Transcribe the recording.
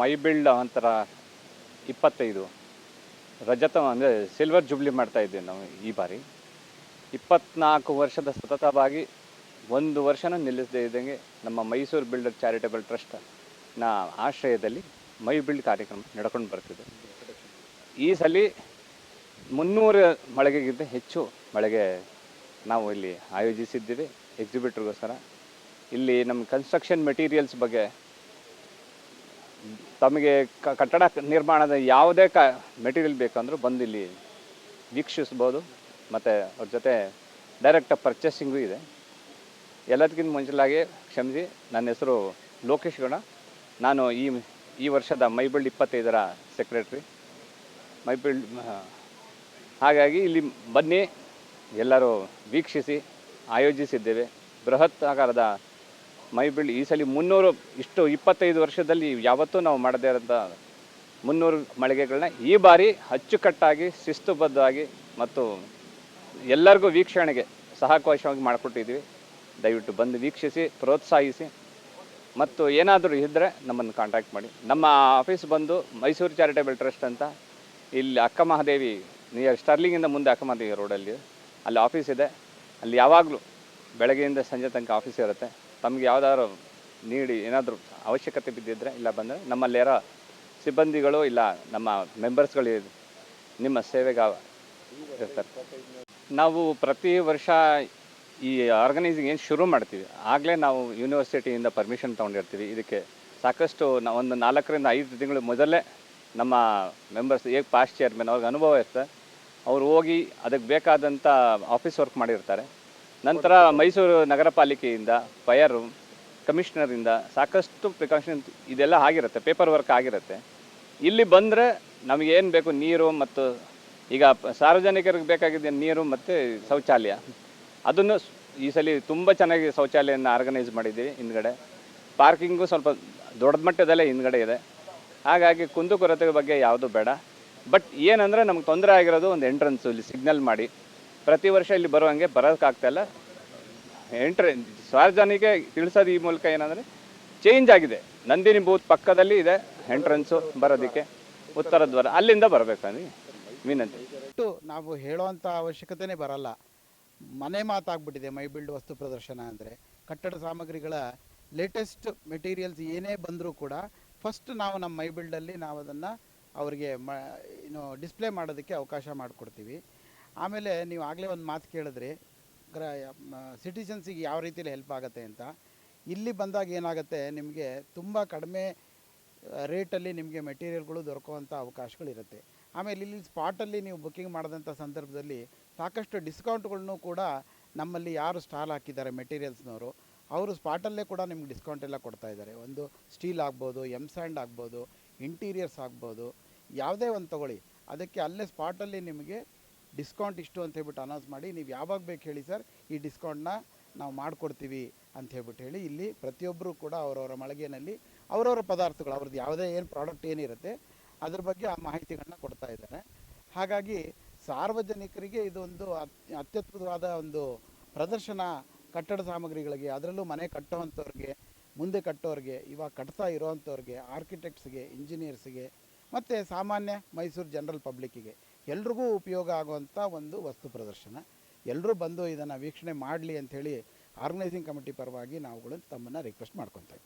My build ಒಂಥರ 25 ರಜತ ಅಂದರೆ ಸಿಲ್ವರ್ ಜುಬ್ಲಿ ಮಾಡ್ತಾ ಇದ್ದೀವಿ ನಾವು ಈ ಬಾರಿ. 24 ವರ್ಷದ ಸತತವಾಗಿ ಒಂದು ವರ್ಷನೂ ನಿಲ್ಲಿಸದೇ ಇದ್ದಂಗೆ ನಮ್ಮ ಮೈಸೂರು ಬಿಲ್ಡರ್ ಚಾರಿಟಬಲ್ ಟ್ರಸ್ಟ್ನ ಆಶ್ರಯದಲ್ಲಿ ಮೈ ಬಿಲ್ಡ್ ಕಾರ್ಯಕ್ರಮ ನಡ್ಕೊಂಡು ಬರ್ತಿದೆ. ಈ ಸಲ 300 ಮಳಿಗೆಗಿಂತ ಹೆಚ್ಚು ಮಳಿಗೆ ನಾವು ಇಲ್ಲಿ ಆಯೋಜಿಸಿದ್ದೀವಿ ಎಕ್ಸಿಬಿಟ್ರಿಗೋಸ್ಕರ. ಇಲ್ಲಿ ನಮ್ಮ ಕನ್ಸ್ಟ್ರಕ್ಷನ್ ಮೆಟೀರಿಯಲ್ಸ್ ಬಗ್ಗೆ ತಮಗೆ ಕಟ್ಟಡ ನಿರ್ಮಾಣದ ಯಾವುದೇ ಮೆಟೀರಿಯಲ್ ಬೇಕಂದ್ರೂ ಬಂದು ಇಲ್ಲಿ ವೀಕ್ಷಿಸ್ಬೋದು. ಮತ್ತು ಅವ್ರ ಜೊತೆ ಡೈರೆಕ್ಟ್ ಪರ್ಚೇಸಿಂಗು ಇದೆ. ಎಲ್ಲದಕ್ಕಿಂತ ಮುಂಚಿಲಾಗಿ ಕ್ಷಮಿಸಿ, ನನ್ನ ಹೆಸರು ಲೋಕೇಶ್ ಗೌಡ. ನಾನು ಈ ವರ್ಷದ my build 25ರ secretary my build. ಹಾಗಾಗಿ ಇಲ್ಲಿ ಬನ್ನಿ, ಎಲ್ಲರೂ ವೀಕ್ಷಿಸಿ. ಆಯೋಜಿಸಿದ್ದೇವೆ ಬೃಹತ್ ಆಕಾರದ ಮೈ ಬಿಲ್ಡ್. ಈ ಸಲ 300, ಇಷ್ಟು 25 ವರ್ಷದಲ್ಲಿ ಯಾವತ್ತೂ ನಾವು ಮಾಡದೇ ಇರೋಂಥ 300 ಮಳಿಗೆಗಳನ್ನ ಈ ಬಾರಿ ಅಚ್ಚುಕಟ್ಟಾಗಿ ಶಿಸ್ತುಬದ್ಧವಾಗಿ ಮತ್ತು ಎಲ್ಲರಿಗೂ ವೀಕ್ಷಣೆಗೆ ಸಹಾವಕಾಶವಾಗಿ ಮಾಡಿಕೊಟ್ಟಿದ್ದೀವಿ. ದಯವಿಟ್ಟು ಬಂದು ವೀಕ್ಷಿಸಿ, ಪ್ರೋತ್ಸಾಹಿಸಿ. ಮತ್ತು ಏನಾದರೂ ಇದ್ದರೆ ನಮ್ಮನ್ನು ಕಾಂಟ್ಯಾಕ್ಟ್ ಮಾಡಿ. ನಮ್ಮ ಆಫೀಸ್ ಬಂದು ಮೈಸೂರು ಚಾರಿಟಬಲ್ ಟ್ರಸ್ಟ್ ಅಂತ, ಇಲ್ಲಿ ಅಕ್ಕ ಮಹಾದೇವಿ ನಿಯರ್ ಸ್ಟರ್ಲಿಂಗಿಂದ ಮುಂದೆ ಅಕ್ಕ ಮಹಾದೇವಿ ರೋಡಲ್ಲಿ ಅಲ್ಲಿ ಆಫೀಸ್ ಇದೆ. ಅಲ್ಲಿ ಯಾವಾಗಲೂ ಬೆಳಗ್ಗೆಯಿಂದ ಸಂಜೆ ತನಕ ಆಫೀಸ್ ಇರುತ್ತೆ. ತಮಗೆ ಯಾವುದಾದ್ರು ಏನಾದರೂ ಅವಶ್ಯಕತೆ ಬಿದ್ದಿದ್ದರೆ ಇಲ್ಲ ಬಂದರೆ ನಮ್ಮಲ್ಲಿರೋ ಸಿಬ್ಬಂದಿಗಳು ಇಲ್ಲ ನಮ್ಮ ಮೆಂಬರ್ಸ್ಗಳು ನಿಮ್ಮ ಸೇವೆಗೆ ಇರ್ತಾರೆ. ನಾವು ಪ್ರತಿ ವರ್ಷ ಈ ಆರ್ಗನೈಸಿಂಗ್ ಏನು ಶುರು ಮಾಡ್ತೀವಿ ಆಗಲೇ ನಾವು ಯೂನಿವರ್ಸಿಟಿಯಿಂದ ಪರ್ಮಿಷನ್ ತೊಗೊಂಡಿರ್ತೀವಿ. ಇದಕ್ಕೆ ಸಾಕಷ್ಟು ಒಂದು 4 ರಿಂದ 5 ತಿಂಗಳು ಮೊದಲೇ ನಮ್ಮ ಮೆಂಬರ್ಸ್ ಪಾಸ್ಟ್ ಚೇರ್ಮನ್ ಅವ್ರಿಗೆ ಅನುಭವ ಇರ್ತದೆ. ಅವ್ರು ಹೋಗಿ ಅದಕ್ಕೆ ಬೇಕಾದಂಥ ಆಫೀಸ್ ವರ್ಕ್ ಮಾಡಿರ್ತಾರೆ. ನಂತರ ಮೈಸೂರು ನಗರ ಪಾಲಿಕೆಯಿಂದ, ಫೈರು ಕಮಿಷನರಿಂದ ಸಾಕಷ್ಟು ಪ್ರಿಕಾಷನ್ ಇದೆಲ್ಲ ಆಗಿರುತ್ತೆ, ಪೇಪರ್ ವರ್ಕ್ ಆಗಿರುತ್ತೆ. ಇಲ್ಲಿ ಬಂದರೆ ನಮಗೇನು ಬೇಕು, ನೀರು ಮತ್ತು ಈಗ ಸಾರ್ವಜನಿಕರಿಗೆ ಬೇಕಾಗಿದ್ದ ನೀರು ಮತ್ತು ಶೌಚಾಲಯ, ಅದನ್ನು ಈ ಸಲ ತುಂಬ ಚೆನ್ನಾಗಿ ಶೌಚಾಲಯನ ಆರ್ಗನೈಸ್ ಮಾಡಿದ್ದೀವಿ. ಹಿಂದ್ಗಡೆ ಪಾರ್ಕಿಂಗು ಸ್ವಲ್ಪ ದೊಡ್ಡ ಮಟ್ಟದಲ್ಲೇ ಹಿಂದ್ಗಡೆ ಇದೆ. ಹಾಗಾಗಿ ಕುಂದುಕೊರತೆ ಬಗ್ಗೆ ಯಾವುದು ಬೇಡ. ಬಟ್ ಏನಂದರೆ ನಮ್ಗೆ ತೊಂದರೆ ಆಗಿರೋದು ಒಂದು ಎಂಟ್ರೆನ್ಸು ಇಲ್ಲಿ ಸಿಗ್ನಲ್ ಮಾಡಿ ಪ್ರತಿ ವರ್ಷ ಇಲ್ಲಿ ಬರುವಂಗೆ ಬರೋಕ್ಕಾಗ್ತಾಯಿಲ್ಲ. ಸಾರ್ವಜನಿಕ ತಿಳಿಸೋದು ಈ ಮೂಲಕ ಏನಂದರೆ ಚೇಂಜ್ ಆಗಿದೆ. ನಂದಿನಿ ಬೂತ್ ಪಕ್ಕದಲ್ಲಿ ಇದೆ ಎಂಟ್ರೆನ್ಸು ಬರೋದಕ್ಕೆ, ಉತ್ತರ ದ್ವಾರ ಅಲ್ಲಿಂದ ಬರಬೇಕಂದ್ರೆ ವಿನಂತಿ. ನಾವು ಹೇಳುವಂಥ ಅವಶ್ಯಕತೆನೇ ಬರಲ್ಲ. ಮನೆ ಮಾತಾಗ್ಬಿಟ್ಟಿದೆ ಮೈ ಬಿಲ್ಡ್ ವಸ್ತು ಪ್ರದರ್ಶನ ಅಂದರೆ. ಕಟ್ಟಡ ಸಾಮಗ್ರಿಗಳ ಲೇಟೆಸ್ಟ್ ಮೆಟೀರಿಯಲ್ಸ್ ಏನೇ ಬಂದರೂ ಕೂಡ ಫಸ್ಟ್ ನಾವು ನಮ್ಮ ಮೈ ಬಿಲ್ಡಲ್ಲಿ ನಾವು ಅದನ್ನು ಅವರಿಗೆ ಡಿಸ್ಪ್ಲೇ ಮಾಡೋದಕ್ಕೆ ಅವಕಾಶ ಮಾಡಿಕೊಡ್ತೀವಿ. ಆಮೇಲೆ ನೀವು ಆಗಲೇ ಒಂದು ಮಾತು ಕೇಳಿದ್ರಿ, ಸಿಟಿಸನ್ಸಿಗೆ ಯಾವ ರೀತಿಯಲ್ಲಿ ಹೆಲ್ಪ್ ಆಗುತ್ತೆ ಅಂತ. ಇಲ್ಲಿ ಬಂದಾಗ ಏನಾಗುತ್ತೆ, ನಿಮಗೆ ತುಂಬ ಕಡಿಮೆ ರೇಟಲ್ಲಿ ನಿಮಗೆ ಮೆಟೀರಿಯಲ್ಗಳು ದೊರಕುವಂಥ ಅವಕಾಶಗಳಿರುತ್ತೆ. ಆಮೇಲೆ ಇಲ್ಲಿ ಸ್ಪಾಟಲ್ಲಿ ನೀವು ಬುಕ್ಕಿಂಗ್ ಮಾಡಿದಂಥ ಸಂದರ್ಭದಲ್ಲಿ ಸಾಕಷ್ಟು ಡಿಸ್ಕೌಂಟ್ಗಳನ್ನು ಕೂಡ ನಮ್ಮಲ್ಲಿ ಯಾರು ಸ್ಟಾಲ್ ಹಾಕಿದ್ದಾರೆ ಮೆಟೀರಿಯಲ್ಸ್ನವರು, ಅವರು ಸ್ಪಾಟಲ್ಲೇ ಕೂಡ ನಿಮ್ಗೆ ಡಿಸ್ಕೌಂಟ್ ಎಲ್ಲ ಕೊಡ್ತಾಯಿದ್ದಾರೆ. ಒಂದು ಸ್ಟೀಲ್ ಆಗ್ಬೋದು, ಎಮ್ ಸ್ಯಾಂಡ್ ಆಗ್ಬೋದು, ಇಂಟೀರಿಯರ್ಸ್ ಆಗ್ಬೋದು, ಯಾವುದೇ ಒಂದು ತೊಗೊಳ್ಳಿ, ಅದಕ್ಕೆ ಅಲ್ಲೇ ಸ್ಪಾಟಲ್ಲಿ ನಿಮಗೆ ಡಿಸ್ಕೌಂಟ್ ಇಷ್ಟು ಅಂತ ಹೇಳ್ಬಿಟ್ಟು ಅನೌನ್ಸ್ ಮಾಡಿ, ನೀವು ಯಾವಾಗ ಬೇಕು ಹೇಳಿ ಸರ್, ಈ ಡಿಸ್ಕೌಂಟ್ನ ನಾವು ಮಾಡಿಕೊಡ್ತೀವಿ ಅಂತ ಹೇಳ್ಬಿಟ್ಟು ಹೇಳಿ ಇಲ್ಲಿ ಪ್ರತಿಯೊಬ್ಬರು ಕೂಡ ಅವರವರ ಮಳಿಗೆಯಲ್ಲಿ ಅವರವರ ಪದಾರ್ಥಗಳು, ಅವ್ರದ್ದು ಯಾವುದೇ ಏನು ಪ್ರಾಡಕ್ಟ್ ಏನಿರುತ್ತೆ ಅದ್ರ ಬಗ್ಗೆ ಆ ಮಾಹಿತಿಗಳನ್ನ ಕೊಡ್ತಾ ಇದ್ದಾರೆ. ಹಾಗಾಗಿ ಸಾರ್ವಜನಿಕರಿಗೆ ಇದೊಂದು ಅತ್ಯದ್ಭುತವಾದ ಒಂದು ಪ್ರದರ್ಶನ. ಕಟ್ಟಡ ಸಾಮಗ್ರಿಗಳಿಗೆ, ಅದರಲ್ಲೂ ಮನೆ ಕಟ್ಟುವಂಥವ್ರಿಗೆ, ಮುಂದೆ ಕಟ್ಟೋರಿಗೆ, ಇವಾಗ ಕಟ್ತಾ ಇರೋವಂಥವ್ರಿಗೆ, ಆರ್ಕಿಟೆಕ್ಟ್ಸ್ಗೆ, ಇಂಜಿನಿಯರ್ಸ್ಗೆ ಮತ್ತು ಸಾಮಾನ್ಯ ಮೈಸೂರು ಜನರಲ್ ಪಬ್ಲಿಕ್ಕಿಗೆ ಎಲ್ರಿಗೂ ಉಪಯೋಗ ಆಗುವಂಥ ಒಂದು ವಸ್ತು ಪ್ರದರ್ಶನ. ಎಲ್ಲರೂ ಬಂದು ಇದನ್ನು ವೀಕ್ಷಣೆ ಮಾಡಲಿ ಅಂಥೇಳಿ ಆರ್ಗನೈಸಿಂಗ್ ಕಮಿಟಿ ಪರವಾಗಿ ನಾವುಗಳು ತಮ್ಮನ್ನು ರಿಕ್ವೆಸ್ಟ್ ಮಾಡ್ಕೊತೀವಿ.